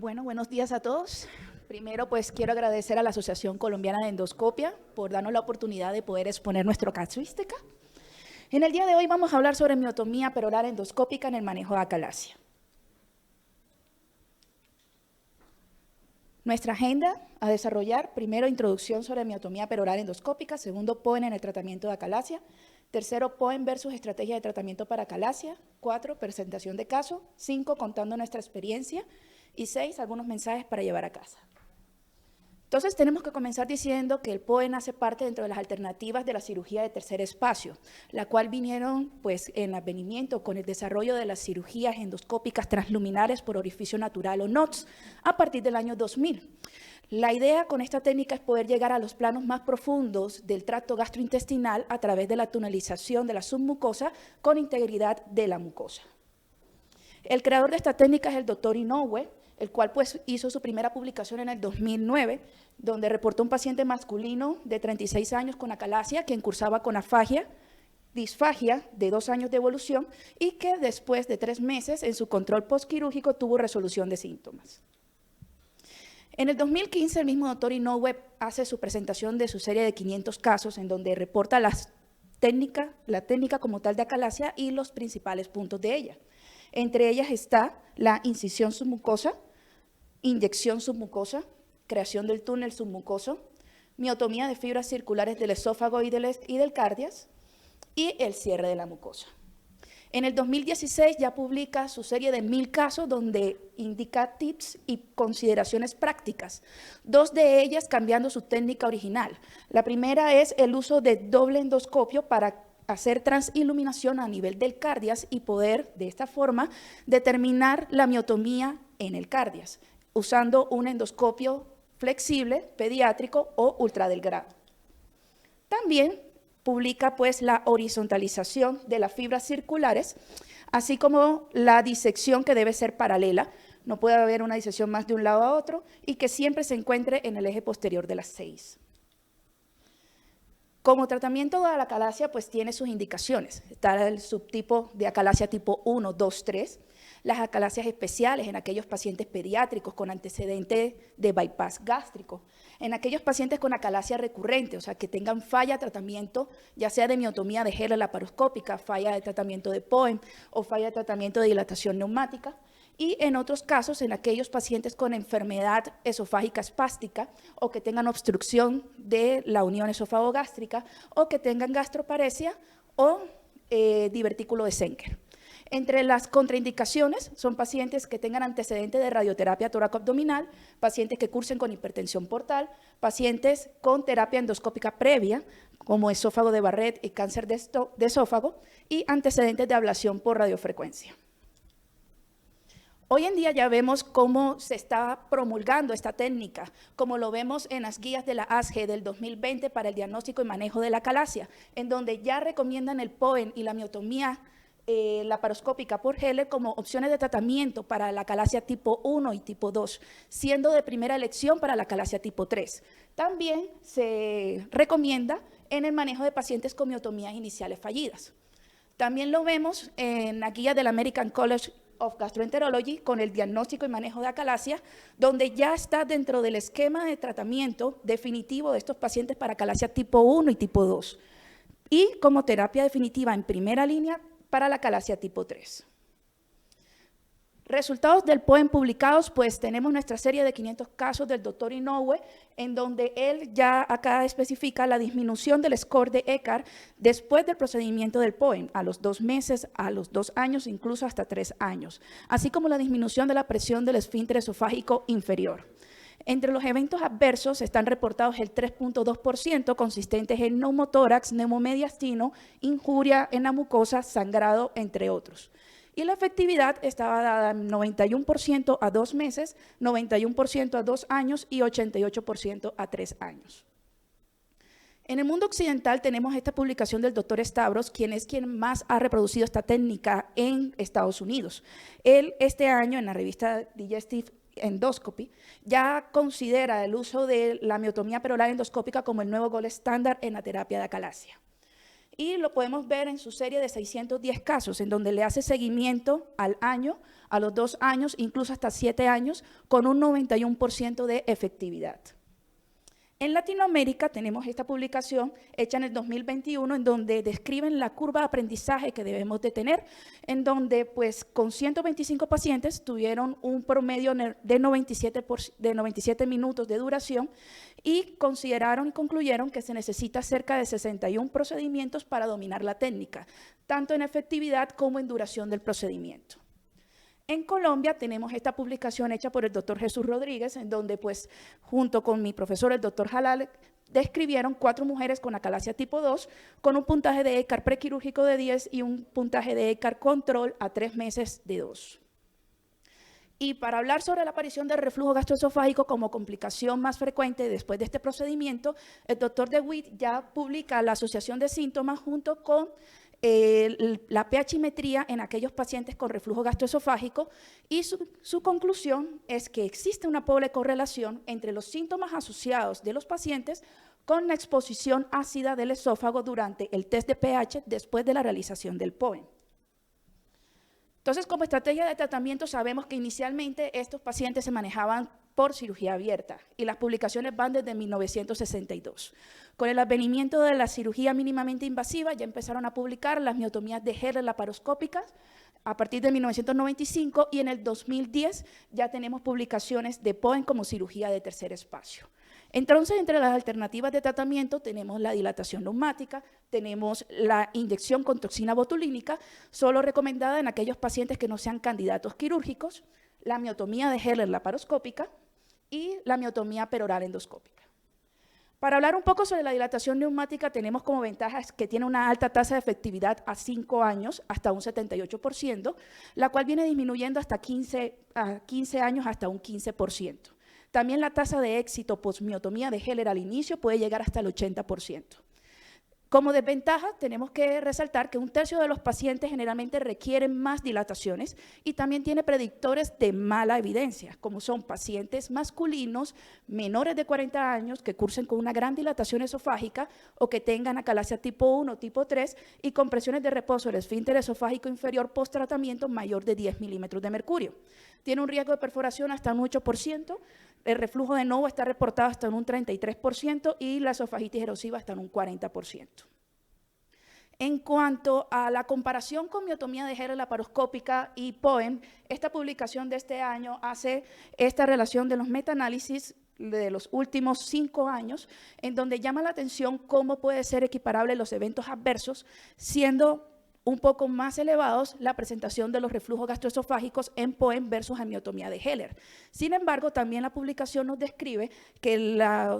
Bueno, buenos días a todos. Primero, pues quiero agradecer a la Asociación Colombiana de Endoscopia por darnos la oportunidad de poder exponer nuestra casuística. En el día de hoy vamos a hablar sobre miotomía peroral endoscópica en el manejo de acalasia. Nuestra agenda a desarrollar: primero, introducción sobre miotomía peroral endoscópica; segundo, POEM en el tratamiento de acalasia; tercero, POEM versus estrategia de tratamiento para acalasia; 4, presentación de caso; 5, contando nuestra experiencia; y 6, algunos mensajes para llevar a casa. Entonces tenemos que comenzar diciendo que el POEM hace parte dentro de las alternativas de la cirugía de tercer espacio, la cual vinieron pues en advenimiento con el desarrollo de las cirugías endoscópicas transluminares por orificio natural o NOTS a partir del año 2000. La idea con esta técnica es poder llegar a los planos más profundos del tracto gastrointestinal a través de la tunelización de la submucosa con integridad de la mucosa. El creador de esta técnica es el doctor Inoue, el cual pues hizo su primera publicación en el 2009, donde reportó un paciente masculino de 36 años con acalasia, quien cursaba con afagia, disfagia de 2 años de evolución y que después de 3 meses en su control postquirúrgico tuvo resolución de síntomas. En el 2015, el mismo doctor Inoue hace su presentación de su serie de 500 casos, en donde reporta la técnica como tal de acalasia y los principales puntos de ella. Entre ellas está la incisión submucosa, inyección submucosa, creación del túnel submucoso, miotomía de fibras circulares del esófago y del cardias, y el cierre de la mucosa. En el 2016 ya publica su serie de 1000 casos, donde indica tips y consideraciones prácticas, 2 de ellas cambiando su técnica original. La primera es el uso de doble endoscopio para hacer transiluminación a nivel del cardias y poder, de esta forma, determinar la miotomía en el cardias, usando un endoscopio flexible, pediátrico o ultradelgado. También publica pues la horizontalización de las fibras circulares, así como la disección, que debe ser paralela, no puede haber una disección más de un lado a otro, y que siempre se encuentre en el eje posterior de las 6. Como tratamiento de la acalasia, pues tiene sus indicaciones. Está el subtipo de acalasia tipo 1, 2, 3, las acalasias especiales en aquellos pacientes pediátricos con antecedente de bypass gástrico, en aquellos pacientes con acalasia recurrente, o sea, que tengan falla de tratamiento, ya sea de miotomía de gel laparoscópica, falla de tratamiento de POEM o falla de tratamiento de dilatación neumática, y en otros casos, en aquellos pacientes con enfermedad esofágica espástica o que tengan obstrucción de la unión esófago-gástrica o que tengan gastroparesia o divertículo de Senker. Entre las contraindicaciones son pacientes que tengan antecedente de radioterapia toracoabdominal, pacientes que cursen con hipertensión portal, pacientes con terapia endoscópica previa, como esófago de Barrett y cáncer de esófago, y antecedentes de ablación por radiofrecuencia. Hoy en día ya vemos cómo se está promulgando esta técnica, como lo vemos en las guías de la ASGE del 2020 para el diagnóstico y manejo de la acalasia, en donde ya recomiendan el POEM y la miotomía laparoscópica por Heller como opciones de tratamiento para la acalasia tipo 1 y tipo 2, siendo de primera elección para la acalasia tipo 3. También se recomienda en el manejo de pacientes con miotomías iniciales fallidas. También lo vemos en la guía del American College of Gastroenterology con el diagnóstico y manejo de acalasia, donde ya está dentro del esquema de tratamiento definitivo de estos pacientes para acalasia tipo 1 y tipo 2, y como terapia definitiva en primera línea para la acalasia tipo 3. Resultados del POEM publicados, pues tenemos nuestra serie de 500 casos del doctor Inoue, en donde él ya acá especifica la disminución del score de ECAR después del procedimiento del POEM, a los 2 meses, a los 2 años, incluso hasta 3 años, así como la disminución de la presión del esfínter esofágico inferior. Entre los eventos adversos están reportados el 3.2%, consistentes en neumotórax, neumomediastino, injuria en la mucosa, sangrado, entre otros. Y la efectividad estaba dada en 91% a 2 meses, 91% a 2 años y 88% a 3 años. En el mundo occidental tenemos esta publicación del doctor Stavros, quien más ha reproducido esta técnica en Estados Unidos. Él este año en la revista Digestive Endoscopy ya considera el uso de la miotomía peroral endoscópica como el nuevo gold estándar en la terapia de acalasia. y lo podemos ver en su serie de 610 casos, en donde le hace seguimiento al año, a los 2 años, incluso hasta 7 años, con un 91% de efectividad. En Latinoamérica tenemos esta publicación hecha en el 2021 en donde describen la curva de aprendizaje que debemos de tener, en donde pues con 125 pacientes tuvieron un promedio de 97 minutos de duración y consideraron y concluyeron que se necesita cerca de 61 procedimientos para dominar la técnica, tanto en efectividad como en duración del procedimiento. En Colombia tenemos esta publicación hecha por el doctor Jesús Rodríguez, en donde, pues, junto con mi profesor, el doctor Jalal, describieron 4 mujeres con acalasia tipo 2, con un puntaje de ECAR prequirúrgico de 10 y un puntaje de ECAR control a 3 meses de 2. Y para hablar sobre la aparición del reflujo gastroesofágico como complicación más frecuente después de este procedimiento, el doctor DeWitt ya publica la asociación de síntomas junto con la pHimetría en aquellos pacientes con reflujo gastroesofágico y su conclusión es que existe una pobre correlación entre los síntomas asociados de los pacientes con la exposición ácida del esófago durante el test de pH después de la realización del POEM. Entonces, como estrategia de tratamiento, sabemos que inicialmente estos pacientes se manejaban por cirugía abierta y las publicaciones van desde 1962. Con el advenimiento de la cirugía mínimamente invasiva ya empezaron a publicar las miotomías de Heller laparoscópicas a partir de 1995 y en el 2010 ya tenemos publicaciones de POEM como cirugía de tercer espacio. Entonces, entre las alternativas de tratamiento tenemos la dilatación neumática, tenemos la inyección con toxina botulínica, solo recomendada en aquellos pacientes que no sean candidatos quirúrgicos, la miotomía de Heller laparoscópica y la miotomía peroral endoscópica. Para hablar un poco sobre la dilatación neumática, tenemos como ventajas que tiene una alta tasa de efectividad a 5 años, hasta un 78%, la cual viene disminuyendo hasta 15 años hasta un 15%. También la tasa de éxito posmiotomía de Heller al inicio puede llegar hasta el 80%. Como desventaja, tenemos que resaltar que 1/3 de los pacientes generalmente requieren más dilataciones y también tiene predictores de mala evidencia, como son pacientes masculinos menores de 40 años que cursen con una gran dilatación esofágica o que tengan acalasia tipo 1 o tipo 3 y con presiones de reposo del esfínter esofágico inferior post-tratamiento mayor de 10 milímetros de mercurio. Tiene un riesgo de perforación hasta un 8%, el reflujo de novo está reportado hasta en un 33% y la esofagitis erosiva hasta en un 40%. En cuanto a la comparación con miotomía de Heller laparoscópica y POEM, esta publicación de este año hace esta relación de los metaanálisis de los últimos 5 años, en donde llama la atención cómo puede ser equiparable los eventos adversos, siendo un poco más elevados la presentación de los reflujos gastroesofágicos en POEM versus amiotomía de Heller. Sin embargo, también la publicación nos describe que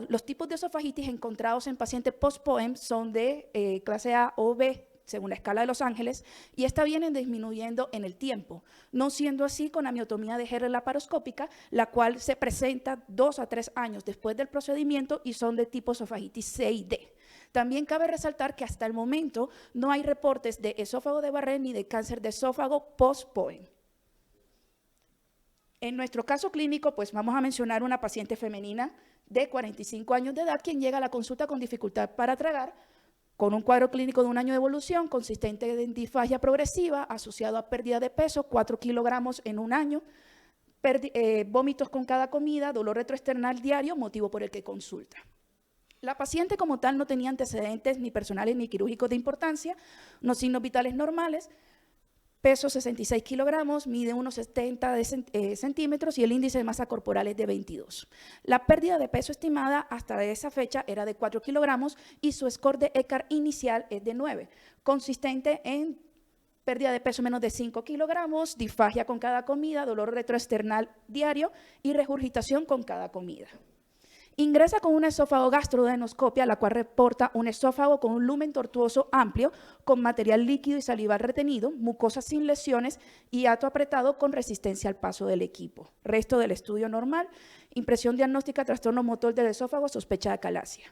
los tipos de esofagitis encontrados en pacientes post-POEM son de clase A o B, según la escala de Los Ángeles, y esta viene disminuyendo en el tiempo, no siendo así con amiotomía de Heller laparoscópica, la cual se presenta 2 a 3 años después del procedimiento y son de tipo esofagitis C y D. También cabe resaltar que hasta el momento no hay reportes de esófago de Barré ni de cáncer de esófago post-POEM. En nuestro caso clínico, pues vamos a mencionar una paciente femenina de 45 años de edad, quien llega a la consulta con dificultad para tragar, con un cuadro clínico de 1 año de evolución, consistente en disfagia progresiva, asociado a pérdida de peso, 4 kilogramos en 1 año, vómitos con cada comida, dolor retroesternal diario, motivo por el que consulta. La paciente como tal no tenía antecedentes ni personales ni quirúrgicos de importancia, unos signos vitales normales, peso 66 kilogramos, mide unos 70 centímetros y el índice de masa corporal es de 22. La pérdida de peso estimada hasta esa fecha era de 4 kilogramos y su score de ECAR inicial es de 9, consistente en pérdida de peso menos de 5 kilogramos, disfagia con cada comida, dolor retroesternal diario y regurgitación con cada comida. Ingresa con un esófago gastroduodenoscopia, la cual reporta un esófago con un lumen tortuoso amplio, con material líquido y salival retenido, mucosa sin lesiones y hato apretado con resistencia al paso del equipo. Resto del estudio normal, impresión diagnóstica, trastorno motor del esófago, sospecha de acalasia.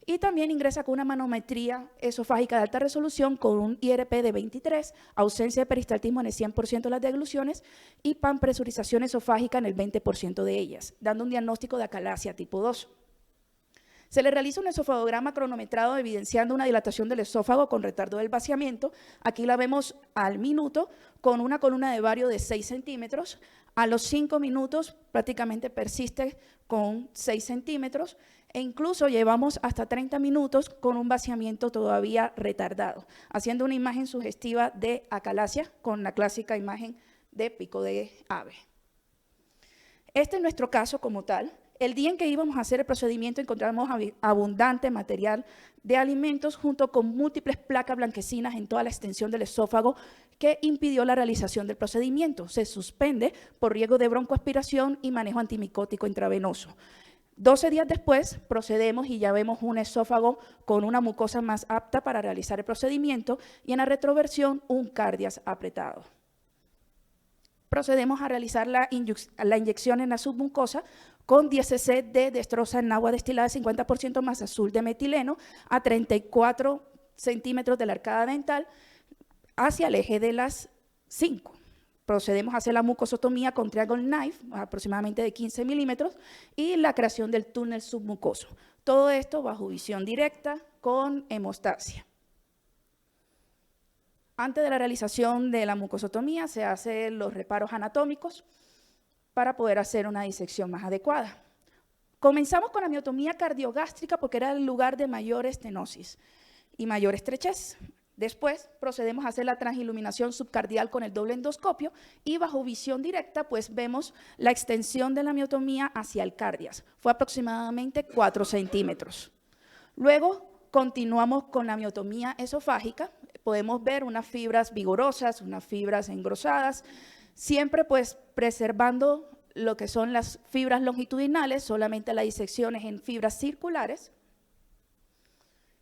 Y también ingresa con una manometría esofágica de alta resolución con un IRP de 23, ausencia de peristaltismo en el 100% de las degluciones y panpresurización esofágica en el 20% de ellas, dando un diagnóstico de acalasia tipo 2. Se le realiza un esofagograma cronometrado evidenciando una dilatación del esófago con retardo del vaciamiento. Aquí la vemos al minuto con una columna de vario de 6 centímetros. A los 5 minutos prácticamente persiste con 6 centímetros e incluso llevamos hasta 30 minutos con un vaciamiento todavía retardado, haciendo una imagen sugestiva de acalasia con la clásica imagen de pico de ave. Este es nuestro caso como tal. El día en que íbamos a hacer el procedimiento encontramos abundante material de alimentos junto con múltiples placas blanquecinas en toda la extensión del esófago que impidió la realización del procedimiento. Se suspende por riesgo de broncoaspiración y manejo antimicótico intravenoso. 12 días después procedemos y ya vemos un esófago con una mucosa más apta para realizar el procedimiento y en la retroversión un cardias apretado. Procedemos a realizar la inyección en la submucosa con 10 cc de destroza en agua destilada de 50% más azul de metileno a 34 centímetros de la arcada dental hacia el eje de las 5. Procedemos a hacer la mucosotomía con triangle knife, aproximadamente de 15 milímetros, y la creación del túnel submucoso. Todo esto bajo visión directa con hemostasia. Antes de la realización de la mucosotomía se hacen los reparos anatómicos para poder hacer una disección más adecuada. Comenzamos con la miotomía cardiogástrica porque era el lugar de mayor estenosis y mayor estrechez. Después procedemos a hacer la transiluminación subcardial con el doble endoscopio y bajo visión directa pues vemos la extensión de la miotomía hacia el cardias. Fue aproximadamente 4 centímetros. Luego continuamos con la miotomía esofágica. Podemos ver unas fibras vigorosas, unas fibras engrosadas, siempre pues preservando lo que son las fibras longitudinales, solamente la disección es en fibras circulares.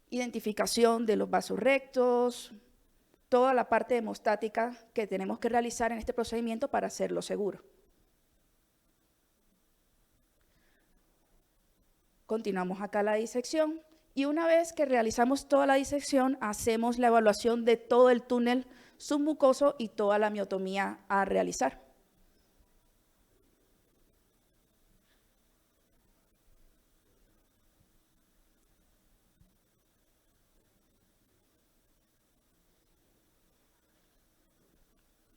Identificación de los vasos rectos, toda la parte hemostática que tenemos que realizar en este procedimiento para hacerlo seguro. Continuamos acá la disección y una vez que realizamos toda la disección, hacemos la evaluación de todo el túnel submucoso y toda la miotomía a realizar.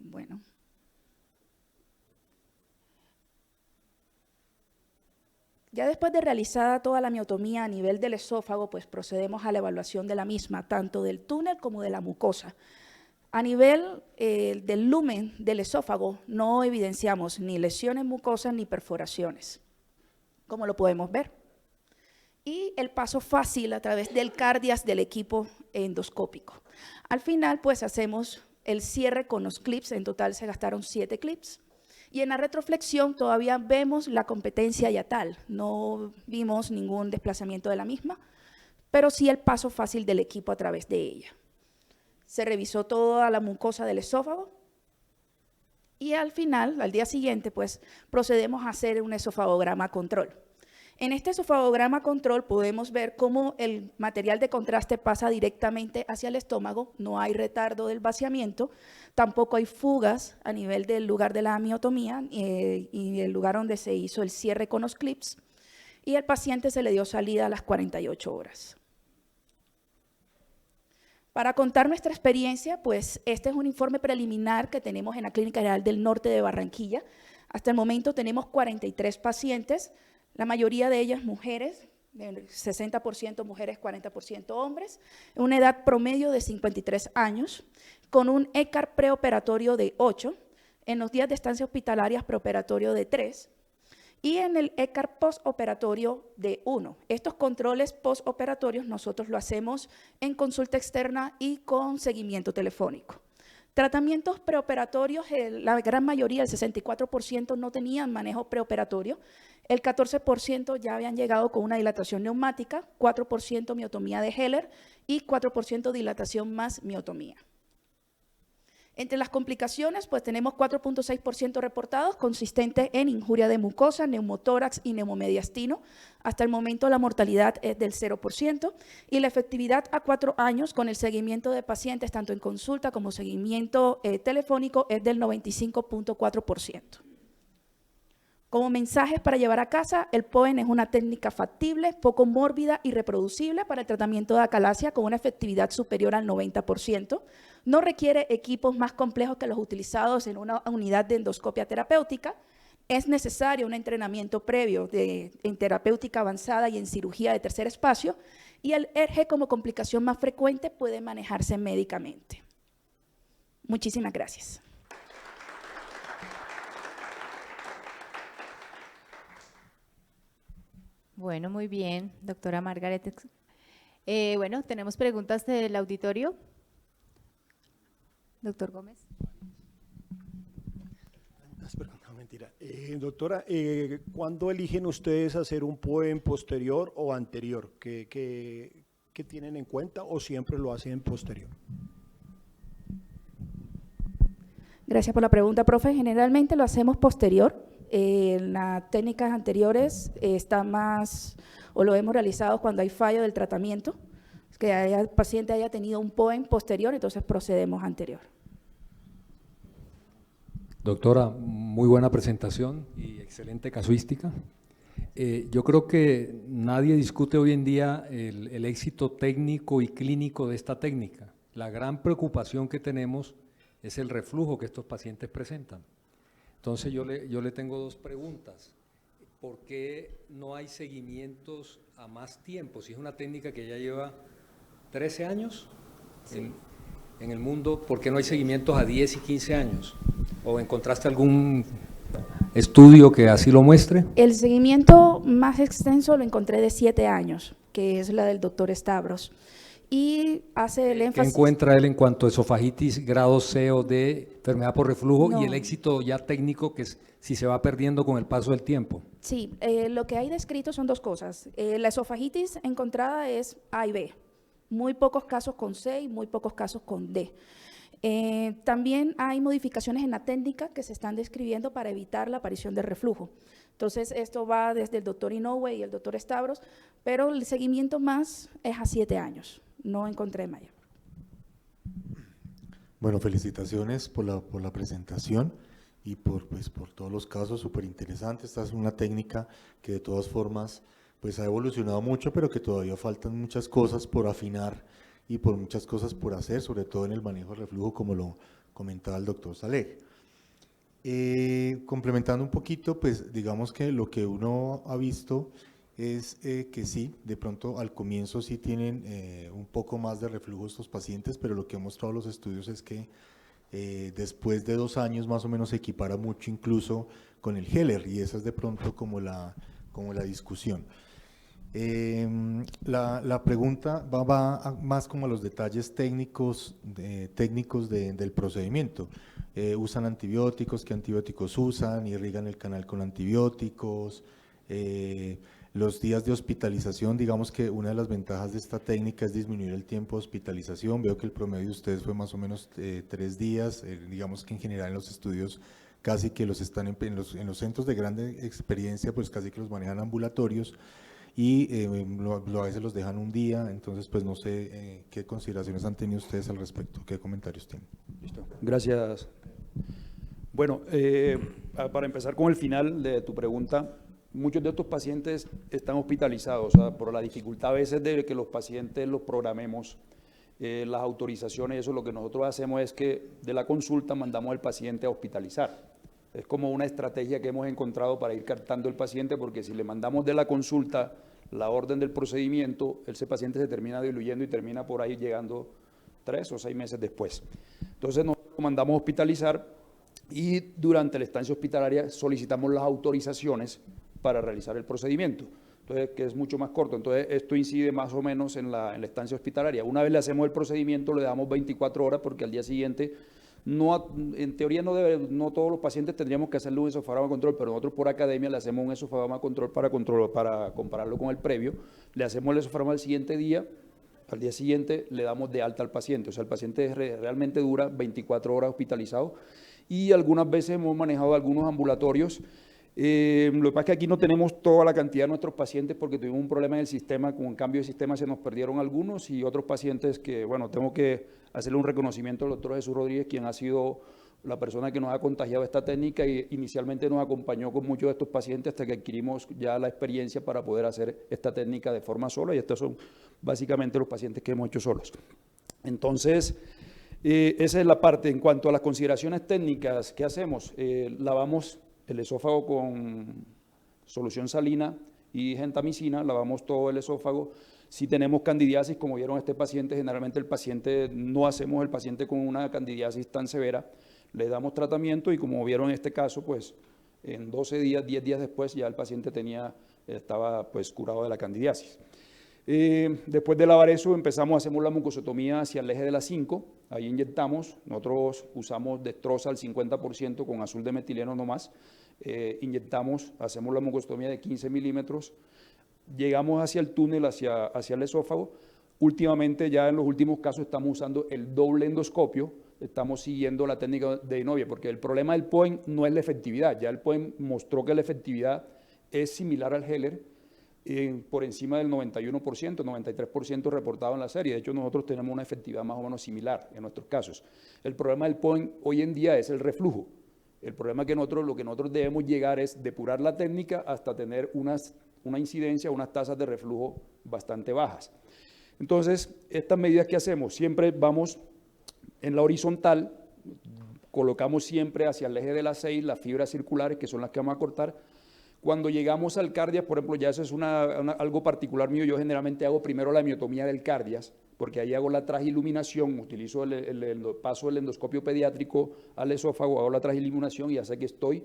Bueno. Ya después de realizada toda la miotomía a nivel del esófago, pues procedemos a la evaluación de la misma, tanto del túnel como de la mucosa. A nivel del lumen del esófago no evidenciamos ni lesiones mucosas ni perforaciones, como lo podemos ver. Y el paso fácil a través del cardias del equipo endoscópico. Al final, pues hacemos el cierre con los clips, en total se gastaron 7 clips. Y en la retroflexión todavía vemos la competencia yatal, no vimos ningún desplazamiento de la misma, pero sí el paso fácil del equipo a través de ella. Se revisó toda la mucosa del esófago y al final, al día siguiente, pues procedemos a hacer un esofagograma control. En este esofagograma control podemos ver cómo el material de contraste pasa directamente hacia el estómago, no hay retardo del vaciamiento, tampoco hay fugas a nivel del lugar de la miotomía y el lugar donde se hizo el cierre con los clips, y al paciente se le dio salida a las 48 horas. Para contar nuestra experiencia, pues este es un informe preliminar que tenemos en la Clínica General del Norte de Barranquilla. Hasta el momento tenemos 43 pacientes, la mayoría de ellas mujeres, 60% mujeres, 40% hombres, una edad promedio de 53 años, con un ECAR preoperatorio de 8, en los días de estancia hospitalarias preoperatorio de 3, y en el ECAR postoperatorio de 1. Estos controles postoperatorios nosotros lo hacemos en consulta externa y con seguimiento telefónico. Tratamientos preoperatorios, la gran mayoría, el 64%, no tenían manejo preoperatorio, el 14% ya habían llegado con una dilatación neumática, 4% miotomía de Heller y 4% dilatación más miotomía. Entre las complicaciones, pues tenemos 4.6% reportados, consistente en injuria de mucosa, neumotórax y neumomediastino. Hasta el momento la mortalidad es del 0% y la efectividad a 4 años con el seguimiento de pacientes, tanto en consulta como seguimiento telefónico, es del 95.4%. Como mensajes para llevar a casa, el POEN es una técnica factible, poco mórbida y reproducible para el tratamiento de acalasia con una efectividad superior al 90%. No requiere equipos más complejos que los utilizados en una unidad de endoscopia terapéutica. Es necesario un entrenamiento previo en terapéutica avanzada y en cirugía de tercer espacio, y el ERG como complicación más frecuente puede manejarse médicamente. Muchísimas gracias. Bueno, muy bien, doctora Margaret. Bueno, tenemos preguntas del auditorio. Doctor Gómez. No, mentira. Doctora, ¿cuándo eligen ustedes hacer un POEM posterior o anterior? ¿Qué tienen en cuenta o siempre lo hacen posterior? Gracias por la pregunta, profe. Generalmente lo hacemos posterior. Las técnicas anteriores están más, o lo hemos realizado cuando hay fallo del tratamiento, que el paciente haya tenido un POEM posterior, entonces procedemos anterior. Doctora, muy buena presentación y excelente casuística. Yo creo que nadie discute hoy en día el éxito técnico y clínico de esta técnica. La gran preocupación que tenemos es el reflujo que estos pacientes presentan. Entonces yo le tengo dos preguntas. ¿Por qué no hay seguimientos a más tiempo? Si es una técnica que ya lleva 13 años en el mundo, ¿por qué no hay seguimientos a 10 y 15 años? ¿O encontraste algún estudio que así lo muestre? El seguimiento más extenso lo encontré de 7 años, que es la del doctor Stavros. Y hace el énfasis… ¿Qué encuentra él en cuanto a esofagitis grado C o D, enfermedad por reflujo, No. y el éxito ya técnico que es, si se va perdiendo con el paso del tiempo? Sí, lo que hay descrito son dos cosas. La esofagitis encontrada es A y B, muy pocos casos con C y muy pocos casos con D. También hay modificaciones en la técnica que se están describiendo para evitar la aparición del reflujo. Entonces, esto va desde el doctor Inoue y el doctor Stavros, pero el seguimiento más es a 7 años. No encontré mayor. Bueno, felicitaciones por la presentación y por todos los casos, súper interesantes. Esta es una técnica que de todas formas pues ha evolucionado mucho, pero que todavía faltan muchas cosas por afinar y por muchas cosas por hacer, sobre todo en el manejo del reflujo, como lo comentaba el doctor Saleh. Complementando un poquito, pues digamos que lo que uno ha visto es que sí, de pronto al comienzo sí tienen un poco más de reflujo estos pacientes, pero lo que han mostrado los estudios es que después de 2 años más o menos se equipara mucho incluso con el Heller, y esa es de pronto como la discusión. La pregunta va más como a los detalles técnicos del procedimiento. ¿Usan antibióticos? ¿Qué antibióticos usan? ¿Irrigan el canal con antibióticos? Los días de hospitalización, digamos que una de las ventajas de esta técnica es disminuir el tiempo de hospitalización. Veo que el promedio de ustedes fue más o menos 3 días, digamos que en general en los estudios casi que los están en los centros de grande experiencia, pues casi que los manejan ambulatorios, y a veces los dejan un día. Entonces pues no sé qué consideraciones han tenido ustedes al respecto, qué comentarios tienen. Listo, gracias. Bueno, para empezar con el final de tu pregunta, muchos de estos pacientes están hospitalizados, o sea, por la dificultad a veces de que los pacientes los programemos, las autorizaciones. Eso lo que nosotros hacemos es que de la consulta mandamos al paciente a hospitalizar. Es como una estrategia que hemos encontrado para ir captando el paciente, porque si le mandamos de la consulta la orden del procedimiento, ese paciente se termina diluyendo y termina por ahí llegando 3 o 6 meses después. Entonces nosotros mandamos a hospitalizar y durante la estancia hospitalaria solicitamos las autorizaciones para realizar el procedimiento, entonces que es mucho más corto. Entonces esto incide más o menos en la estancia hospitalaria. Una vez le hacemos el procedimiento, le damos 24 horas, porque al día siguiente, en teoría no todos los pacientes tendríamos que hacerle un esofagrama control, pero nosotros por academia le hacemos un esofagrama control para compararlo con el previo. Le hacemos el esofagrama al siguiente día, al día siguiente le damos de alta al paciente. O sea, el paciente realmente dura 24 horas hospitalizado, y algunas veces hemos manejado algunos ambulatorios. Lo que pasa es que aquí no tenemos toda la cantidad de nuestros pacientes, porque tuvimos un problema en el sistema. Con un cambio de sistema se nos perdieron algunos, y otros pacientes que, bueno, tengo que hacerle un reconocimiento al doctor Jesús Rodríguez, quien ha sido la persona que nos ha contagiado esta técnica y inicialmente nos acompañó con muchos de estos pacientes hasta que adquirimos ya la experiencia para poder hacer esta técnica de forma sola y estos son básicamente los pacientes que hemos hecho solos. Entonces, esa es la parte. En cuanto a las consideraciones técnicas, ¿qué hacemos? Lavamos el esófago con solución salina y gentamicina, lavamos todo el esófago. Si tenemos candidiasis, como vieron este paciente, generalmente el paciente, no hacemos el paciente con una candidiasis tan severa, le damos tratamiento y como vieron en este caso, pues en 12 días, 10 días después ya el paciente estaba pues curado de la candidiasis. Después de lavar eso hacemos la mucosotomía hacia el eje de las 5, ahí inyectamos, nosotros usamos Destroza al 50% con azul de metileno nomás, inyectamos, hacemos la mucosotomía de 15 milímetros, llegamos hacia el túnel, hacia el esófago. Últimamente, ya en los últimos casos, estamos usando el doble endoscopio, estamos siguiendo la técnica de Enovia, porque el problema del POEM no es la efectividad, ya el POEM mostró que la efectividad es similar al Heller, por encima del 91%, 93% reportado en la serie. De hecho, nosotros tenemos una efectividad más o menos similar en nuestros casos. El problema del POEM hoy en día es el reflujo. El problema que lo que nosotros debemos llegar es depurar la técnica hasta tener una incidencia, unas tasas de reflujo bastante bajas. Entonces, estas medidas que hacemos, siempre vamos en la horizontal, colocamos siempre hacia el eje de las 6 las fibras circulares, que son las que vamos a cortar. Cuando llegamos al cardias, por ejemplo, ya eso es algo particular mío, yo generalmente hago primero la miotomía del cardias, porque ahí hago la trajiluminación, utilizo paso el endoscopio pediátrico al esófago, hago la trajiluminación y ya sé que estoy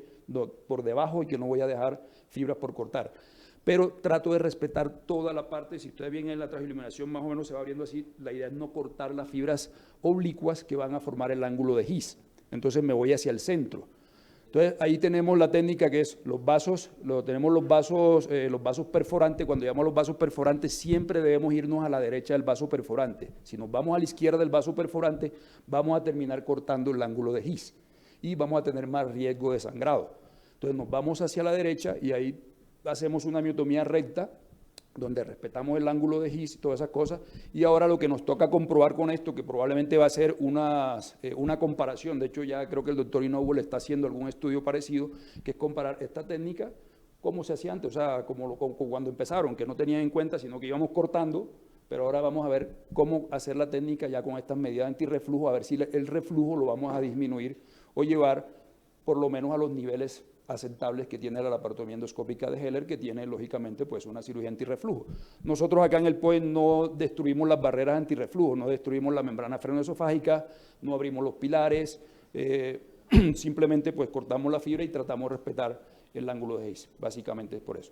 por debajo y que no voy a dejar fibras por cortar. Pero trato de respetar toda la parte, si ustedes ven en la trajiluminación más o menos se va abriendo así, la idea es no cortar las fibras oblicuas que van a formar el ángulo de His. Entonces me voy hacia el centro. Entonces ahí tenemos la técnica que es los vasos, tenemos los vasos perforantes. Cuando llamamos los vasos perforantes siempre debemos irnos a la derecha del vaso perforante. Si nos vamos a la izquierda del vaso perforante vamos a terminar cortando el ángulo de His y vamos a tener más riesgo de sangrado. Entonces nos vamos hacia la derecha y ahí hacemos una miotomía recta donde respetamos el ángulo de His y todas esas cosas. Y ahora lo que nos toca comprobar con esto, que probablemente va a ser una comparación, de hecho ya creo que el doctor Inoue está haciendo algún estudio parecido, que es comparar esta técnica como se hacía antes, o sea, como cuando empezaron, que no tenían en cuenta, sino que íbamos cortando, pero ahora vamos a ver cómo hacer la técnica ya con estas medidas antirreflujo, a ver si el reflujo lo vamos a disminuir o llevar por lo menos a los niveles aceptables que tiene la laparotomía endoscópica de Heller, que tiene lógicamente pues una cirugía antirreflujo. Nosotros acá en el POEM no destruimos las barreras antirreflujo, no destruimos la membrana frenoesofágica, no abrimos los pilares, simplemente pues cortamos la fibra y tratamos de respetar el ángulo de His, básicamente es por eso.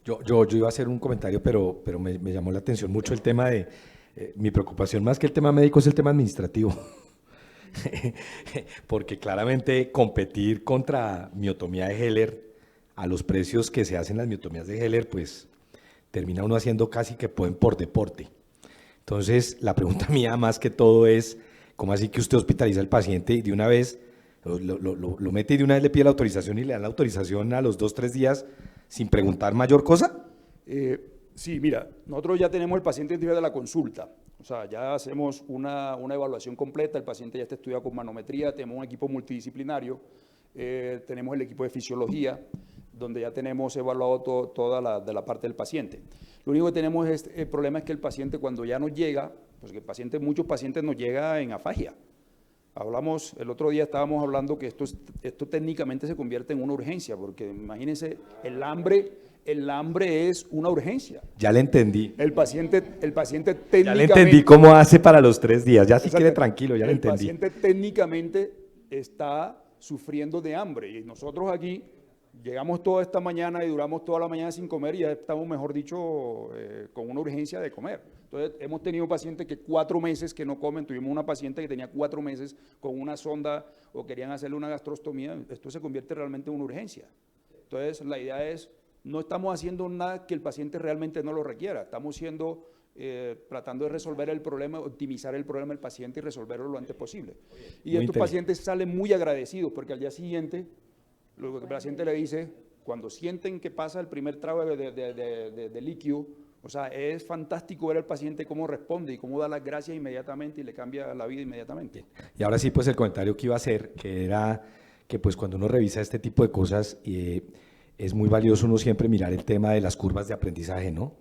Yo iba a hacer un comentario, pero me llamó la atención mucho el tema de, mi preocupación más que el tema médico es el tema administrativo. Porque claramente competir contra miotomía de Heller a los precios que se hacen las miotomías de Heller, pues termina uno haciendo casi que POEM por deporte. Entonces, la pregunta mía más que todo es, ¿cómo así que usted hospitaliza al paciente y de una vez lo mete y de una vez le pide la autorización y le dan la autorización a los 2-3 días sin preguntar mayor cosa? Sí, mira, nosotros ya tenemos el paciente en de la consulta. O sea, ya hacemos una evaluación completa, el paciente ya está estudiado con manometría, tenemos un equipo multidisciplinario, tenemos el equipo de fisiología, donde ya tenemos evaluado toda la parte del paciente. Lo único que tenemos el problema es que el paciente cuando ya nos llega, pues que muchos pacientes nos llega en afagia. El otro día estábamos hablando que esto técnicamente se convierte en una urgencia, porque imagínense, el hambre es una urgencia. Ya le entendí. El paciente técnicamente... Ya le entendí cómo hace para los 3 días, ya si quiere tranquilo, ya le entendí. El paciente técnicamente está sufriendo de hambre y nosotros aquí llegamos toda esta mañana y duramos toda la mañana sin comer y ya estamos, mejor dicho, con una urgencia de comer. Entonces, hemos tenido pacientes que 4 meses que no comen, tuvimos una paciente que tenía 4 meses con una sonda o querían hacerle una gastrostomía, esto se convierte realmente en una urgencia. Entonces, la idea es, no estamos haciendo nada que el paciente realmente no lo requiera, estamos tratando de resolver el problema, optimizar el problema del paciente y resolverlo lo antes posible. Y estos pacientes salen muy agradecidos porque al día siguiente, lo que el paciente le dice, cuando sienten que pasa el primer trago de líquido O sea, es fantástico ver al paciente cómo responde y cómo da las gracias inmediatamente y le cambia la vida inmediatamente. Y ahora sí, pues el comentario que iba a hacer, que era que pues cuando uno revisa este tipo de cosas, es muy valioso uno siempre mirar el tema de las curvas de aprendizaje, ¿no?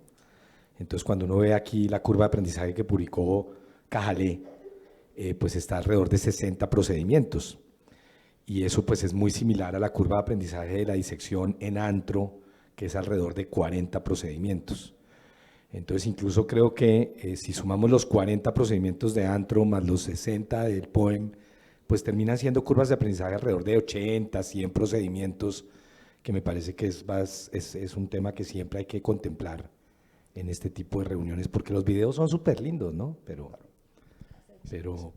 Entonces, cuando uno ve aquí la curva de aprendizaje que publicó Cajalé, pues está alrededor de 60 procedimientos. Y eso pues es muy similar a la curva de aprendizaje de la disección en antro, que es alrededor de 40 procedimientos. Entonces, incluso creo que si sumamos los 40 procedimientos de antro más los 60 del POEM, pues terminan siendo curvas de aprendizaje alrededor de 80, 100 procedimientos, que me parece que es un tema que siempre hay que contemplar en este tipo de reuniones, porque los videos son súper lindos, ¿no? Pero son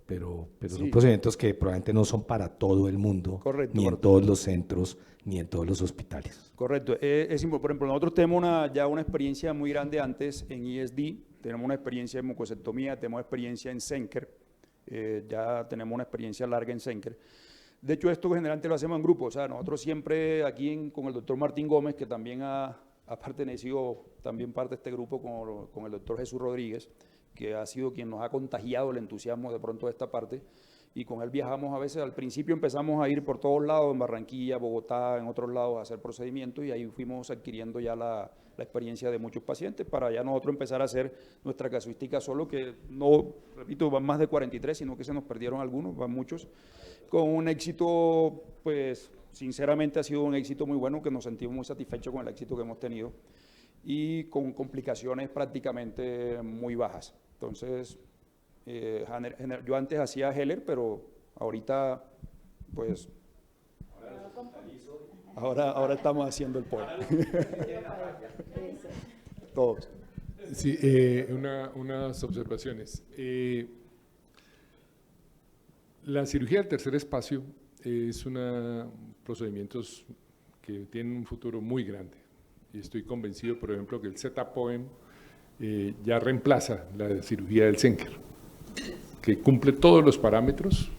Sí. procedimientos que probablemente no son para todo el mundo, Correcto, ni en correcto. todos los centros, ni en todos los hospitales. Correcto. Por ejemplo, nosotros tenemos ya una experiencia muy grande antes en ISD, tenemos una experiencia en mucosectomía, tenemos experiencia en Senker, ya tenemos una experiencia larga en Senker. De hecho, esto generalmente lo hacemos en grupo, o sea, nosotros siempre aquí con el doctor Martín Gómez, que también ha pertenecido también parte de este grupo con el doctor Jesús Rodríguez, que ha sido quien nos ha contagiado el entusiasmo de pronto de esta parte, y con él viajamos a veces, al principio empezamos a ir por todos lados, en Barranquilla, Bogotá, en otros lados, a hacer procedimientos, y ahí fuimos adquiriendo ya la experiencia de muchos pacientes, para ya nosotros empezar a hacer nuestra casuística solo, que no, repito, van más de 43, sino que se nos perdieron algunos, van muchos, con un éxito, pues, sinceramente ha sido un éxito muy bueno, que nos sentimos muy satisfechos con el éxito que hemos tenido, y con complicaciones prácticamente muy bajas. Entonces, yo antes hacía Heller, pero ahorita, pues, ahora estamos haciendo el POEM. Todos. Sí, unas observaciones. La cirugía del tercer espacio es procedimientos que tienen un futuro muy grande. Y estoy convencido, por ejemplo, que el Z-POEM ya reemplaza la cirugía del Senker, que cumple todos los parámetros.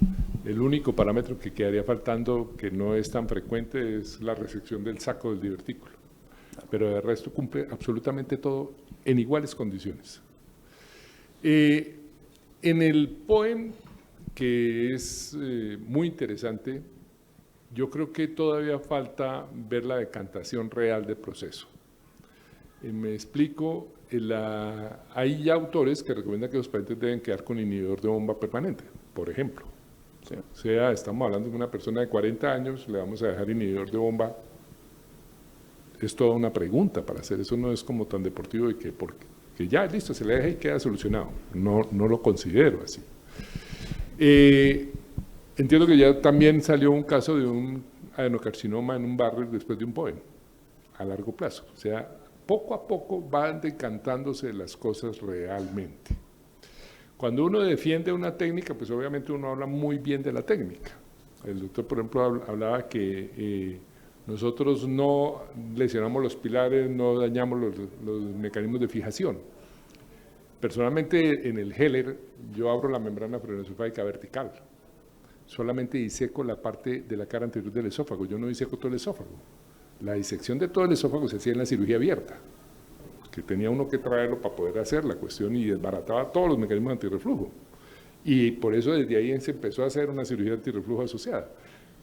El único parámetro que quedaría faltando, que no es tan frecuente, es la resección del saco del divertículo. Pero de resto cumple absolutamente todo en iguales condiciones. En el POEM, que es muy interesante, yo creo que todavía falta ver la decantación real del proceso. Me explico, hay ya autores que recomiendan que los pacientes deben quedar con inhibidor de bomba permanente, por ejemplo. Sí. O sea, estamos hablando de una persona de 40 años, le vamos a dejar inhibidor de bomba. Es toda una pregunta para hacer, eso no es como tan deportivo de que ya, listo, se le deja y queda solucionado. No lo considero así. Entiendo que ya también salió un caso de un adenocarcinoma en un barrio después de un POEM, a largo plazo. O sea, poco a poco van decantándose las cosas realmente. Cuando uno defiende una técnica, pues obviamente uno habla muy bien de la técnica. El doctor, por ejemplo, hablaba que nosotros no lesionamos los pilares, no dañamos los mecanismos de fijación. Personalmente, en el Heller, yo abro la membrana frenosofágica vertical. Solamente diseco la parte de la cara anterior del esófago, yo no diseco todo el esófago. La disección de todo el esófago se hacía en la cirugía abierta, que tenía uno que traerlo para poder hacer la cuestión y desbarataba todos los mecanismos de antirreflujo. Y por eso desde ahí se empezó a hacer una cirugía de antirreflujo asociada.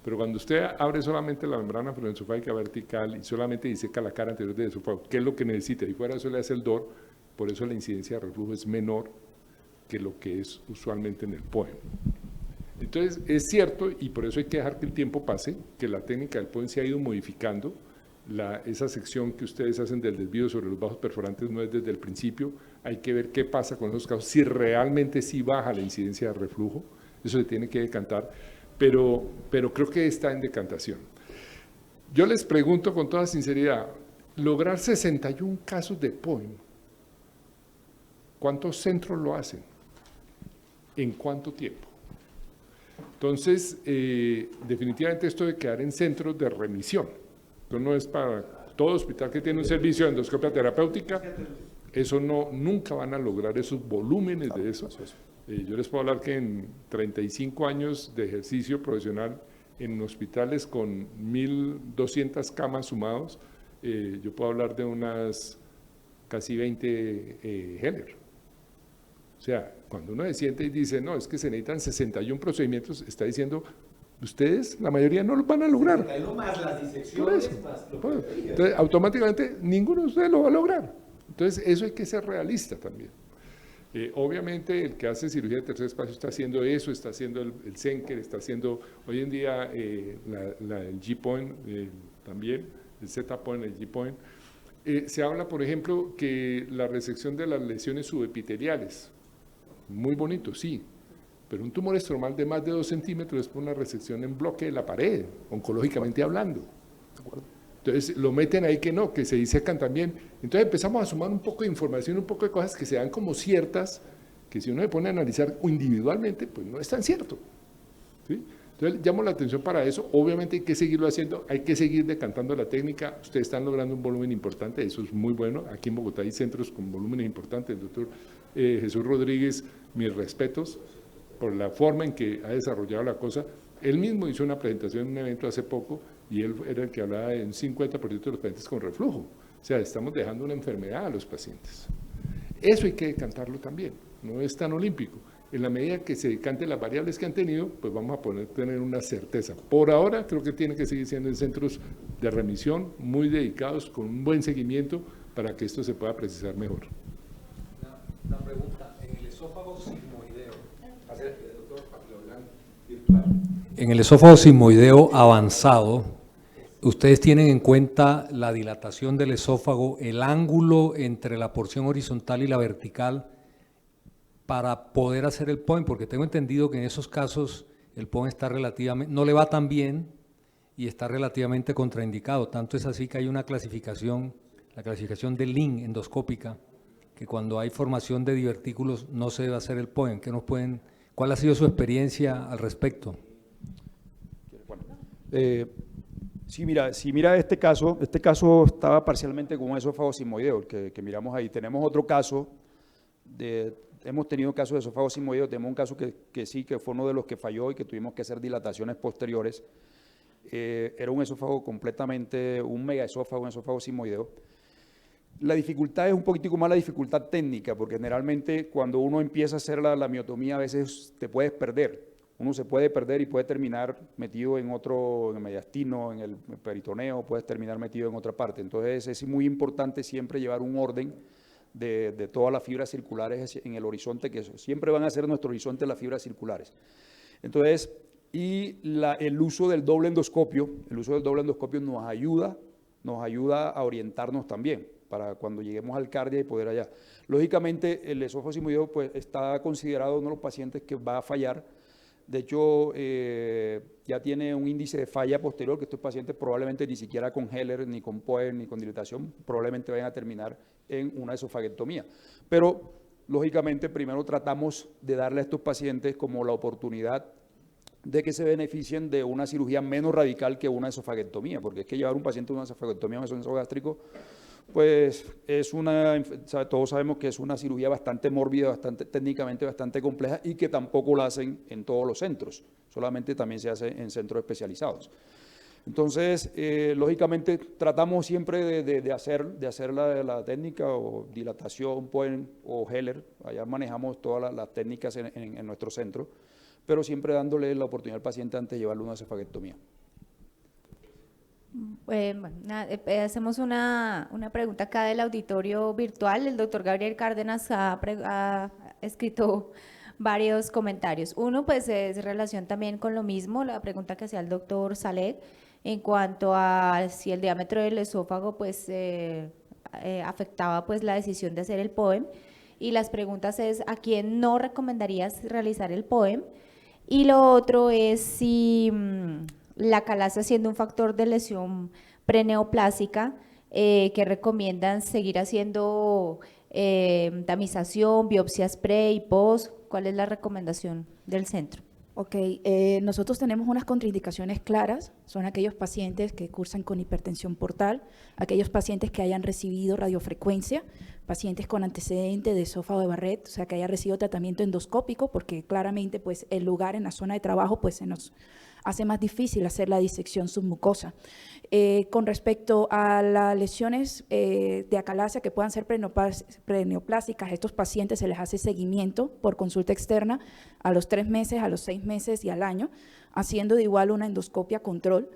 Pero cuando usted abre solamente la membrana frenosofágica vertical y solamente diseca la cara anterior del esófago, ¿qué es lo que necesita? Y fuera eso le hace el DOR, por eso la incidencia de reflujo es menor que lo que es usualmente en el POEM. Entonces, es cierto, y por eso hay que dejar que el tiempo pase, que la técnica del POEM se ha ido modificando. Esa sección que ustedes hacen del desvío sobre los bajos perforantes no es desde el principio. Hay que ver qué pasa con esos casos, si realmente sí baja la incidencia de reflujo. Eso se tiene que decantar, pero creo que está en decantación. Yo les pregunto con toda sinceridad, lograr 61 casos de POEM, ¿cuántos centros lo hacen? ¿En cuánto tiempo? Entonces, definitivamente esto de quedar en centros de remisión, esto no es para todo hospital que tiene un servicio de endoscopia terapéutica, eso nunca van a lograr esos volúmenes de eso. Yo les puedo hablar que en 35 años de ejercicio profesional en hospitales con 1.200 camas sumados, yo puedo hablar de unas casi 20 Heller. O sea, cuando uno se siente y dice, no, es que se necesitan 61 procedimientos, está diciendo, ustedes, la mayoría no los van a lograr. Más las Por disecciones, eso. más lo Por eso. que Entonces, automáticamente, ninguno de ustedes lo va a lograr. Entonces, eso hay que ser realista también. Obviamente, el que hace cirugía de tercer espacio está haciendo eso, está haciendo el Senker, está haciendo hoy en día el G-Point también, el Z-Point, el G-Point. Se habla, por ejemplo, que la resección de las lesiones subepiteliales, muy bonito, sí, pero un tumor estromal de más de 2 centímetros es por una resección en bloque de la pared, oncológicamente hablando. Entonces lo meten ahí que no, que se disecan también. Entonces empezamos a sumar un poco de información, un poco de cosas que se dan como ciertas, que si uno se pone a analizar individualmente, pues no es tan cierto. ¿Sí? Entonces llamo la atención para eso. Obviamente hay que seguirlo haciendo, hay que seguir decantando la técnica. Ustedes están logrando un volumen importante, eso es muy bueno. Aquí en Bogotá hay centros con volúmenes importantes. El doctor Jesús Rodríguez, mis respetos por la forma en que ha desarrollado la cosa. Él mismo hizo una presentación en un evento hace poco y él era el que hablaba de un 50% de los pacientes con reflujo. O sea, estamos dejando una enfermedad a los pacientes. Eso hay que decantarlo también, no es tan olímpico. En la medida que se decanten las variables que han tenido, pues vamos a poder tener una certeza. Por ahora creo que tiene que seguir siendo en centros de remisión muy dedicados, con un buen seguimiento para que esto se pueda precisar mejor. Una pregunta, en el esófago sigmoideo, en el esófago sigmoideo avanzado, ¿ustedes tienen en cuenta la dilatación del esófago, el ángulo entre la porción horizontal y la vertical para poder hacer el POEM? Porque tengo entendido que en esos casos el POEM está relativamente, no le va tan bien y está relativamente contraindicado. Tanto es así que hay una clasificación, la clasificación de Lin endoscópica, que cuando hay formación de divertículos no se debe hacer el POEM. ¿Qué nos pueden, cuál ha sido su experiencia al respecto? Sí, mira este caso estaba parcialmente con un esófago sigmoideo, el que miramos ahí. Tenemos otro caso, hemos tenido casos de esófago sigmoideo, tenemos un caso que sí, que fue uno de los que falló y que tuvimos que hacer dilataciones posteriores. Era un esófago completamente, un megaesófago, un esófago sigmoideo. La dificultad es un poquitico más la dificultad técnica, porque generalmente cuando uno empieza a hacer la miotomía a veces te puedes perder. Uno se puede perder y puede terminar metido en el mediastino, en el peritoneo, puedes terminar metido en otra parte. Entonces es muy importante siempre llevar un orden de todas las fibras circulares en el horizonte, que siempre van a ser nuestro horizonte las fibras circulares. Entonces, el uso del doble endoscopio, nos ayuda a orientarnos también para cuando lleguemos al cardia y poder allá. Lógicamente, el esófago sigmoideo pues, está considerado uno de los pacientes que va a fallar. De hecho, ya tiene un índice de falla posterior, que estos pacientes probablemente ni siquiera con Heller, ni con POEM, ni con dilatación, probablemente vayan a terminar en una esofaguectomía. Pero, lógicamente, primero tratamos de darle a estos pacientes como la oportunidad de que se beneficien de una cirugía menos radical que una esofaguectomía, porque es que llevar un paciente a una esofaguectomía o un esogástrico, pues todos sabemos que es una cirugía bastante mórbida, técnicamente bastante compleja y que tampoco la hacen en todos los centros, solamente también se hace en centros especializados. Entonces, lógicamente, tratamos siempre de hacer la técnica o dilatación, POEM o Heller, allá manejamos todas las técnicas en nuestro centro, pero siempre dándole la oportunidad al paciente antes de llevarlo a una esofaguectomía. Hacemos una pregunta acá del auditorio virtual. El doctor Gabriel Cárdenas ha escrito varios comentarios. Uno, pues, es relación también con lo mismo, la pregunta que hacía el doctor Saleh, en cuanto a si el diámetro del esófago, pues, afectaba, pues, la decisión de hacer el POEM. Y las preguntas es, ¿a quién no recomendarías realizar el POEM? Y lo otro es si la calasia siendo un factor de lesión preneoplásica, que recomiendan seguir haciendo tamización, biopsias pre y post. ¿Cuál es la recomendación del centro? Ok, nosotros tenemos unas contraindicaciones claras, son aquellos pacientes que cursan con hipertensión portal, aquellos pacientes que hayan recibido radiofrecuencia, pacientes con antecedente de esófago de Barrett, o sea, que haya recibido tratamiento endoscópico, porque claramente pues el lugar en la zona de trabajo pues se nos hace más difícil hacer la disección submucosa. Con respecto a las lesiones de acalasia que puedan ser preneoplásticas, a estos pacientes se les hace seguimiento por consulta externa a los 3 meses, a los 6 meses y al año, haciendo de igual una endoscopia control,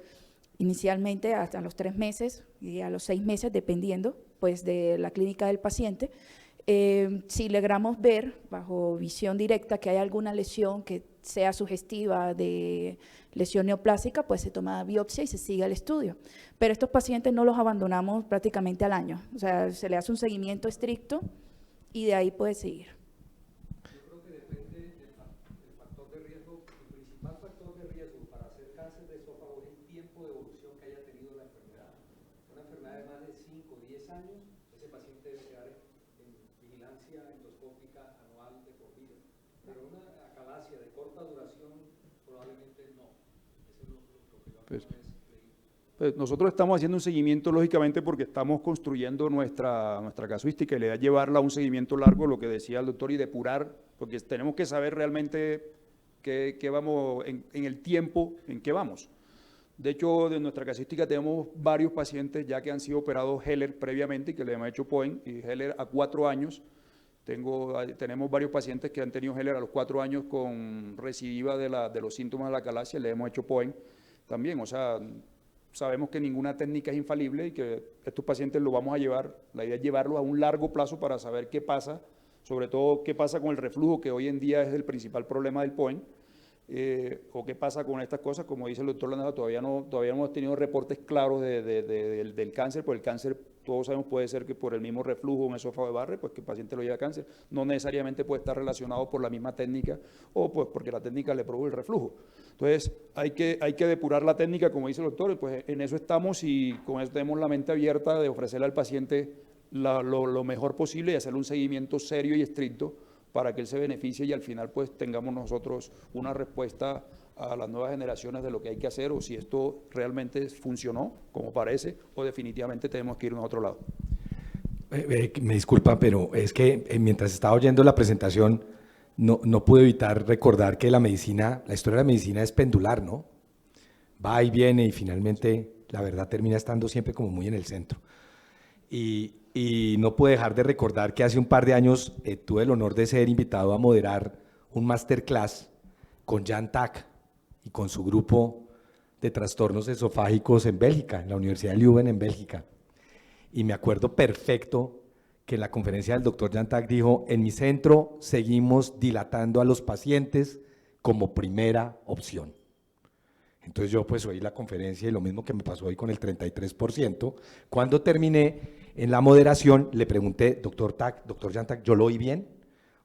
inicialmente hasta los 3 meses y a los 6 meses, dependiendo pues, de la clínica del paciente. Si logramos ver bajo visión directa que hay alguna lesión que sea sugestiva de lesión neoplásica, pues se toma biopsia y se sigue el estudio. Pero estos pacientes no los abandonamos prácticamente al año, o sea, se le hace un seguimiento estricto y de ahí puede seguir. Yo creo que depende del factor de riesgo. El principal factor de riesgo para hacer cáncer de esófago es el tiempo de evolución que haya tenido la enfermedad. Una enfermedad de más de 5 o 10 años, ese paciente debe quedar en vigilancia endoscópica anual de por vida. Pero una acalasia de corta duración probablemente no. Eso es lo que yo Pues nosotros estamos haciendo un seguimiento, lógicamente, porque estamos construyendo nuestra casuística y la idea es llevarla a un seguimiento largo, lo que decía el doctor, y depurar, porque tenemos que saber realmente qué vamos, en el tiempo en que vamos. De hecho, de nuestra casuística tenemos varios pacientes ya que han sido operados Heller previamente y que le hemos hecho POEM, y Heller a 4 años. Tenemos varios pacientes que han tenido Heller a los 4 años con recidiva de los síntomas de la acalasia, le hemos hecho POEM también, o sea, sabemos que ninguna técnica es infalible y que estos pacientes los vamos a llevar, la idea es llevarlos a un largo plazo para saber qué pasa, sobre todo qué pasa con el reflujo, que hoy en día es el principal problema del POEM, o qué pasa con estas cosas, como dice el doctor Landajo, todavía no hemos tenido reportes claros del cáncer, porque el cáncer, todos sabemos, puede ser que por el mismo reflujo, un esófago de Barrett, pues que el paciente lo lleva a cáncer, no necesariamente puede estar relacionado por la misma técnica o pues porque la técnica le produce el reflujo. Entonces, hay que depurar la técnica, como dice el doctor, y pues en eso estamos y con eso tenemos la mente abierta de ofrecerle al paciente lo mejor posible y hacerle un seguimiento serio y estricto para que él se beneficie y al final pues tengamos nosotros una respuesta a las nuevas generaciones de lo que hay que hacer o si esto realmente funcionó, como parece, o definitivamente tenemos que irnos a otro lado. Me disculpa, pero es que mientras estaba oyendo la presentación no pude evitar recordar que la medicina, la historia de la medicina es pendular, ¿no? Va y viene y finalmente la verdad termina estando siempre como muy en el centro. Y no pude dejar de recordar que hace un par de años tuve el honor de ser invitado a moderar un masterclass con Jan Tak y con su grupo de trastornos esofágicos en Bélgica, en la Universidad de Leuven en Bélgica. Y me acuerdo perfecto que en la conferencia del doctor Jan Tak dijo, en mi centro seguimos dilatando a los pacientes como primera opción. Entonces yo pues oí la conferencia y lo mismo que me pasó hoy con el 33%. Cuando terminé en la moderación le pregunté, doctor Jan Tak, ¿yo lo oí bien?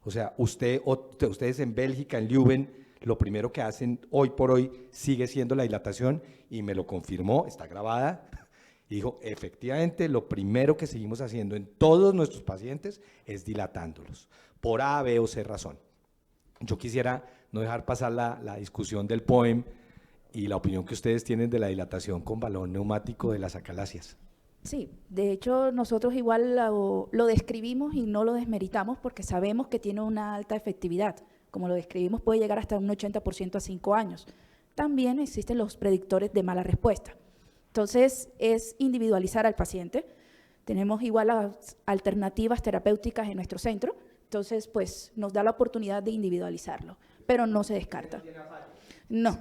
O sea, ustedes en Bélgica, en Leuven, lo primero que hacen hoy por hoy sigue siendo la dilatación y me lo confirmó, está grabada. Y dijo, efectivamente, lo primero que seguimos haciendo en todos nuestros pacientes es dilatándolos, por A, B o C razón. Yo quisiera no dejar pasar la discusión del POEM y la opinión que ustedes tienen de la dilatación con balón neumático de las acalacias. Sí, de hecho nosotros igual lo describimos y no lo desmeritamos porque sabemos que tiene una alta efectividad. Como lo describimos, puede llegar hasta un 80% a 5 años. También existen los predictores de mala respuesta. Entonces, es individualizar al paciente. Tenemos igual las alternativas terapéuticas en nuestro centro. Entonces, pues, nos da la oportunidad de individualizarlo, pero no se descarta. No.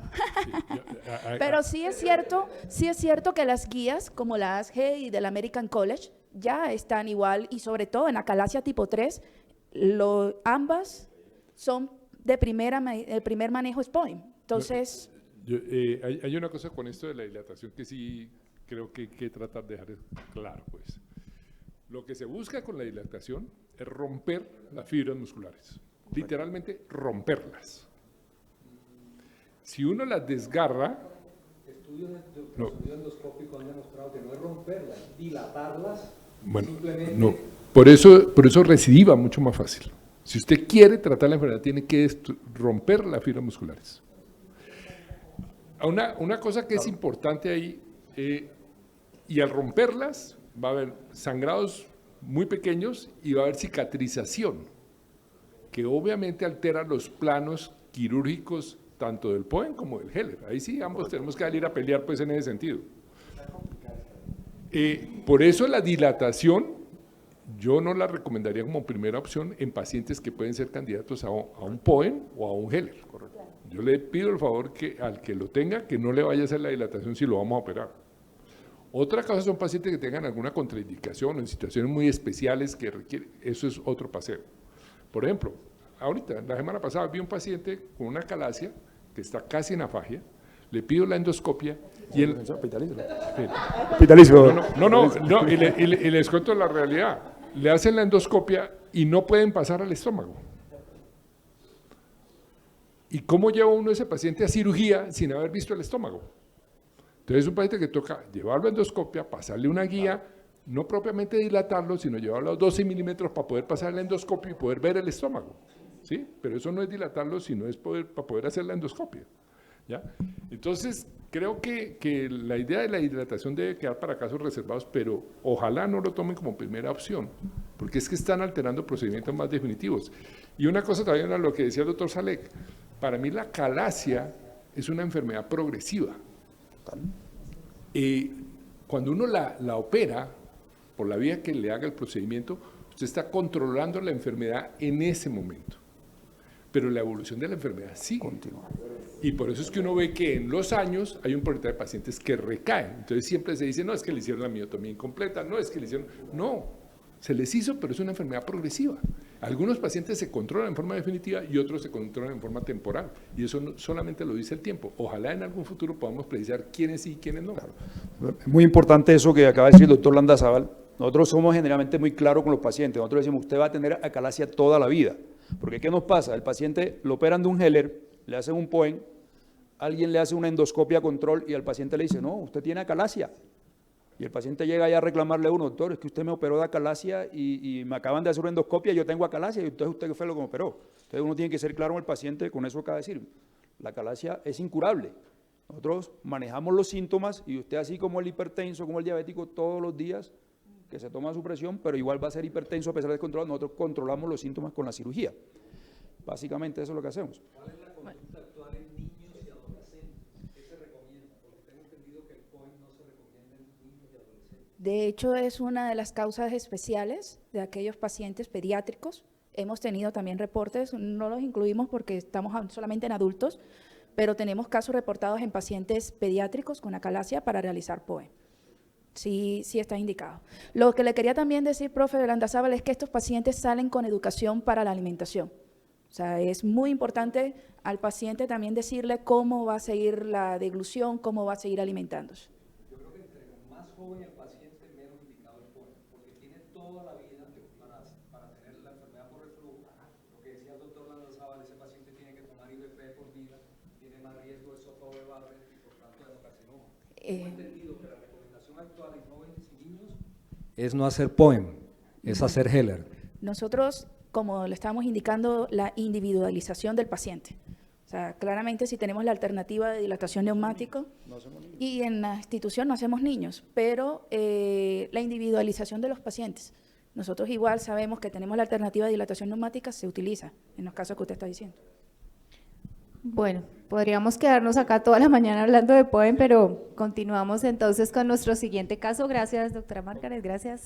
Pero sí es cierto que las guías, como la ASGE y del American College, ya están igual, y sobre todo en acalasia tipo 3, ambas son de el primer manejo es POEM. Entonces… Hay una cosa con esto de la dilatación que sí creo que hay que tratar de dejar claro, pues. Lo que se busca con la dilatación es romper las fibras musculares, literalmente romperlas. Si uno las desgarra… Estudios endoscópicos han demostrado que no es romperlas, dilatarlas. Bueno, simplemente… no, por eso recidiva mucho más fácil. Si usted quiere tratar la enfermedad, tiene que romper las fibras musculares. Una cosa que es importante ahí, y al romperlas va a haber sangrados muy pequeños y va a haber cicatrización, que obviamente altera los planos quirúrgicos tanto del POEN como del Heller. Ahí sí ambos tenemos que salir a pelear pues en ese sentido. Por eso la dilatación yo no la recomendaría como primera opción en pacientes que pueden ser candidatos a un POEN o a un Heller. Yo le pido el favor que al que lo tenga, que no le vaya a hacer la dilatación si lo vamos a operar. Otra cosa son pacientes que tengan alguna contraindicación o en situaciones muy especiales que requieren, eso es otro paseo. Por ejemplo, ahorita, la semana pasada vi un paciente con una calasia que está casi en afagia, le pido la endoscopia y él… Hospitalizo. No, y les cuento la realidad. Le hacen la endoscopia y no pueden pasar al estómago. ¿Y cómo lleva uno a ese paciente a cirugía sin haber visto el estómago? Entonces es un paciente que toca llevarlo a endoscopia, pasarle una guía, no propiamente dilatarlo, sino llevarlo a 12 milímetros para poder pasar la endoscopia y poder ver el estómago. ¿Sí? Pero eso no es dilatarlo, sino es para poder hacer la endoscopia. ¿Ya? Entonces, creo que la idea de la dilatación debe quedar para casos reservados, pero ojalá no lo tomen como primera opción, porque es que están alterando procedimientos más definitivos. Y una cosa también a lo que decía el doctor Salek, para mí la calasia es una enfermedad progresiva. Cuando uno la opera, por la vía que le haga el procedimiento, usted está controlando la enfermedad en ese momento, pero la evolución de la enfermedad sigue. Continúa. Y por eso es que uno ve que en los años hay un porcentaje de pacientes que recaen. Entonces siempre se dice, no, es que le hicieron la miotomía incompleta, no, es que le hicieron… No, se les hizo, pero es una enfermedad progresiva. Algunos pacientes se controlan en forma definitiva y otros se controlan en forma temporal. Y eso solamente lo dice el tiempo. Ojalá en algún futuro podamos precisar quiénes sí y quiénes no. Claro. Es muy importante eso que acaba de decir el doctor Landazábal. Nosotros somos generalmente muy claros con los pacientes. Nosotros decimos, usted va a tener acalasia toda la vida. Porque ¿qué nos pasa? El paciente lo operan de un Heller, le hacen un POEN, alguien le hace una endoscopia control y al paciente le dice, no, usted tiene acalasia. Y el paciente llega ya a reclamarle a uno, doctor, es que usted me operó de acalasia y me acaban de hacer una endoscopia y yo tengo acalasia y entonces usted fue lo que me operó. Entonces uno tiene que ser claro con el paciente, con eso acaba de decir, la acalasia es incurable. Nosotros manejamos los síntomas y usted así como el hipertenso, como el diabético, todos los días que se toma su presión, pero igual va a ser hipertenso a pesar de controlar, nosotros controlamos los síntomas con la cirugía. Básicamente eso es lo que hacemos. ¿Cuál es la conducta actual en niños y adolescentes? ¿Qué se recomienda? Porque tengo entendido que el POEN no se recomienda en niños y adolescentes. De hecho, es una de las causas especiales de aquellos pacientes pediátricos. Hemos tenido también reportes, no los incluimos porque estamos solamente en adultos, pero tenemos casos reportados en pacientes pediátricos con acalasia para realizar POEN. Sí está indicado. Lo que le quería también decir, profe Landazábal, es que estos pacientes salen con educación para la alimentación. O sea, es muy importante al paciente también decirle cómo va a seguir la deglución, cómo va a seguir alimentándose. Yo creo que entre más joven el paciente, menos indicado el POEN, porque tiene toda la vida para tener la enfermedad por reflujo. Lo que decía el doctor Landazábal, ese paciente tiene que tomar IVP por vida, tiene más riesgo de esófago de Barrett y por tanto de adenocarcinoma. Tengo entendido que la recomendación actual en jóvenes y niños es no hacer POEN, es hacer Heller. Nosotros, como le estábamos indicando, la individualización del paciente. O sea, claramente si tenemos la alternativa de dilatación neumático, y en la institución no hacemos niños, pero la individualización de los pacientes. Nosotros igual sabemos que tenemos la alternativa de dilatación neumática, se utiliza en los casos que usted está diciendo. Bueno, podríamos quedarnos acá toda la mañana hablando de POEN, pero continuamos entonces con nuestro siguiente caso. Gracias, doctora Márquez, gracias.